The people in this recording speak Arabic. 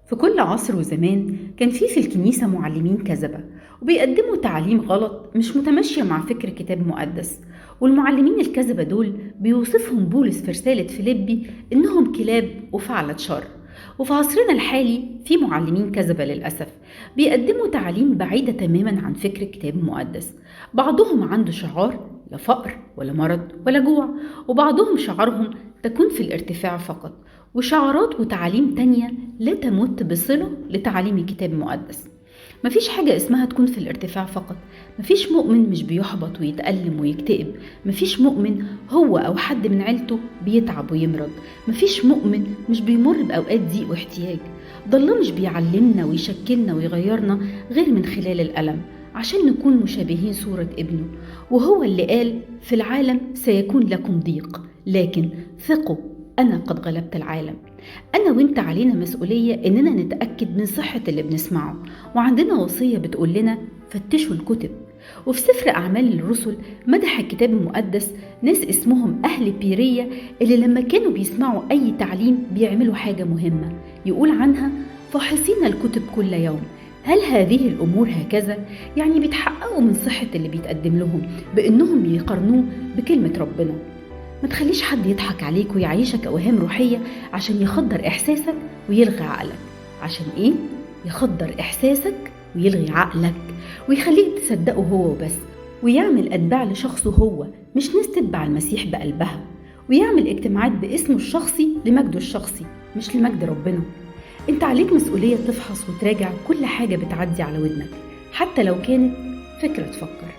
في كل عصر وزمان كان في الكنيسة معلمين كذبة وبيقدموا تعاليم غلط مش متماشية مع فكر كتاب مقدس. والمعلمين الكذبة دول بيوصفهم بولس في رسالة فيليبي إنهم كلاب وفعلة شر. وفي عصرنا الحالي في معلمين كذبة للأسف بيقدموا تعاليم بعيدة تماما عن فكر الكتاب المقدس. بعضهم عنده شعار لا فقر ولا مرض ولا جوع، وبعضهم شعارهم تكون في الارتفاع فقط، وشعارات وتعاليم تانية لا تمت بصلة لتعاليم الكتاب المقدس. مفيش حاجة اسمها تكون في الارتفاع فقط. مفيش مؤمن مش بيحبط ويتألم ويكتئب. مفيش مؤمن هو أو حد من عيلته بيتعب ويمرض. مفيش مؤمن مش بيمر بأوقات ضيق واحتياج. ده الله مش بيعلمنا ويشكلنا ويغيرنا غير من خلال الألم عشان نكون مشابهين صورة ابنه. وهو اللي قال في العالم سيكون لكم ضيق، لكن ثقوا أنا قد غلبت العالم. أنا وإنت علينا مسؤولية إننا نتأكد من صحة اللي بنسمعه، وعندنا وصية بتقول لنا فتشوا الكتب. وفي سفر أعمال الرسل مدح الكتاب المقدس ناس اسمهم أهل بيرية اللي لما كانوا بيسمعوا أي تعليم بيعملوا حاجة مهمة، يقول عنها فاحصين الكتب كل يوم هل هذه الأمور هكذا؟ يعني بيتحققوا من صحة اللي بيتقدم لهم بإنهم يقارنوه بكلمة ربنا. ما تخليش حد يضحك عليك ويعيشك أوهام روحية عشان يخدر إحساسك ويلغي عقلك. عشان إيه؟ يخدر إحساسك ويلغي عقلك ويخليك تصدقه هو وبس، ويعمل أتباع لشخصه هو، مش ناس تتبع المسيح بقلبها، ويعمل اجتماعات باسمه الشخصي لمجده الشخصي مش لمجد ربنا. انت عليك مسؤولية تفحص وتراجع كل حاجة بتعدي على ودنك، حتى لو كانت فكرة تفكر.